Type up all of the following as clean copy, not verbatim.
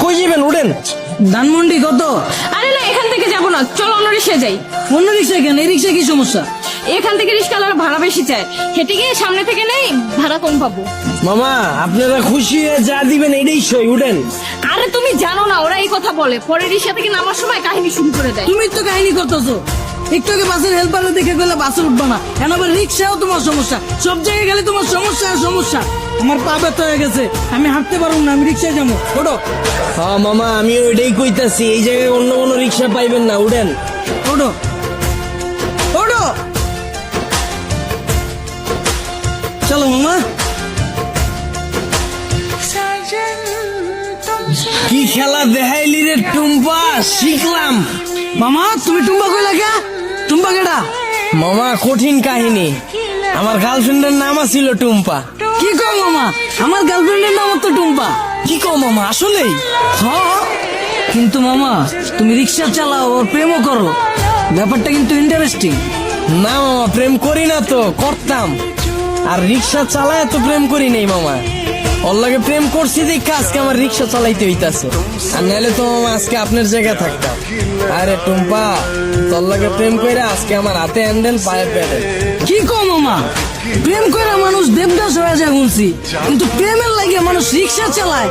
কই যাবেন? উঠেন। ধানমন্ডি কত? আরে না, এখান থেকে যাবো না, চলো অন্য রিক্সায় যাই। অন্য রিক্সায় কেন? এই রিক্সায় কি সমস্যা? এখান থেকে রিক্সাওয়ালার ভাড়া বেশি চায়, হেঁটে গিয়ে সামনে থেকে নেই, ভাড়া কম পাবো। মামা আপনারা খুশি হয়ে যা দিবেন এটাই সই। উঠেন। আরে তুমি জানো না, ওরা এই কথা বলে, পরে রিক্সা থেকে নামার সময় কাহিনী শুরু করে দেয়। তুমি তো কাহিনী করতেছো। একটু আগে বাসের হেল্পারে দেখে গেলে বাসে উঠবা না, এখন আবার রিক্সাও তোমার সমস্যা। সব জায়গায় গেলে তোমার সমস্যা আর সমস্যা। আমার পা ব্যথা হয়ে গেছে, আমি হাঁটতে পারবো না, আমি রিক্সায় যাবো। ওঠো হ্যাঁ মামা, আমি ওইটাই কইতাছি, এই জায়গায় অন্য কোনো রিক্সা পাইবেন না। উঠেন। ওঠো ওঠো, চলো মামা। কি খেলা দেখাইলি রে টুম্পা, শিখলাম। মামা তুমি টুম্বা কই লাগা? টুম্বা কেডা? মামা কঠিন কাহিনী, আমার গার্লফ্রেন্ডের নাম ছিল টুম্পা। কি কও মামা? আমার গার্লফ্রেন্ডের নাম তো টুম্পা। কি কও মামা, আসলেই? হ্যাঁ, কিন্তু মামা তুমি রিক্সা চালাও আর প্রেমও করো, ব্যাপারটা কিন্তু ইন্টারেস্টিং। না মামা, প্রেম করি না তো, করতাম। আর রিক্সা চালায় তো প্রেম করি নাই মামা। ওর লাগে প্রেম করছি দেখে আজকে আমার রিক্সা চালাইতে হইতাছে, আর নাহলে তো মামা আজকে আপনার জায়গায় থাকতাম। আরে টুম্পা, তোর লাগে প্রেম কইরা আজকে আমার হাতে হ্যান্ডেল, পায়ে প্যাডেল। কি কও মামা? প্রেম করে মানুষ দেবদাস হয়ে যায় শুনছি, কিন্তু প্রেমের লাগে মানুষ রিক্সা চালায়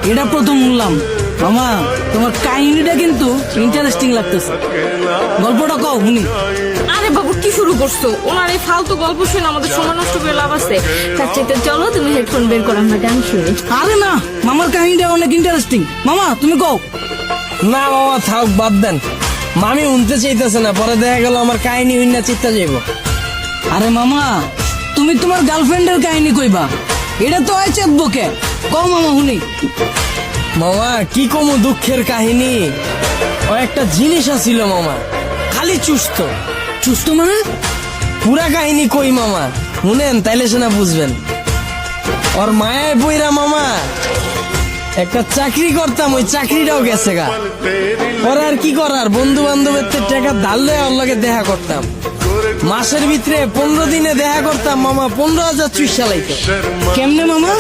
এটা প্রথম শুনলাম। মামা তোমার কাহিনীটা কিন্তু ইন্টারেস্টিং লাগতেছে, গল্পটা কও শুনি। আরে বাবু কি শুরু করছো? ওনার এই ফালতু গল্প শুনে আমাদের সময় নষ্ট করে লাভ আছে? তার চাইতে চলো তুমি হেডফোন বের করো, আমরা গান শুনি। আরে না, মামার কাহিনীটা অনেক ইন্টারেস্টিং। মামা তুমি কও। না মামা থাক, বাদ দেন। মামি উনতে চাইতেছে না, পরে দেখা গেল আমার কাহিনী হইনা চিত্তা যাইব। আরে মামা তুমি তোমার গার্লফ্রেন্ডের কাহিনী কইবা, এটা তো হয় চেতবকে। কও মামা শুনি। মামা কি কমু দুঃখের কাহিনী, ও একটা জিনিস আছিল মামা, খালি চুস্ত। সুস্থ মানে? পুরা কাহিনী কই মামা, শুনেন তাইলে সেনা বুঝবেন। ওর মায়ায় বইরা মামা একটা চাকরি করতাম, ওই চাকরিটাও গেছে গা। ওর আর কি করার, বন্ধু বান্ধবের টাকা ধারলে ওর লগে দেখা করতাম। মাসের ভিতরে 15 দিনে দেখা করতাম মামা, 15,000 চুইসা লাইতো। কেমনে মামা?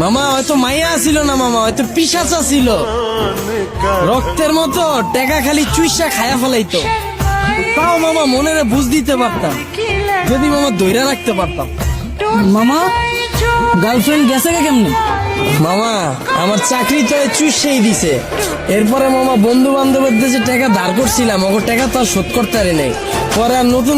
মামা হয়তো মাইয়া ছিল না মামা, হয়তো পিশাচা ছিল, রক্তের মতো টাকা খালি চুইসা খায়া ফেলাইতো। তাও মামা মনেরে বুঝ দিতে পারতাম, যদি মামা দইরা রাখতে পারতাম। মামা গার্লফ্রেন্ড গেছে কে কেমনে? মামা আমার চাকরি তো চুষেই দিছে। এরপরে মামা বন্ধু বান্ধবের যে টাকা ধার করছিলাম, ওগো টাকা তো আর শোধ করতে পারি নাই। পরে আর নতুন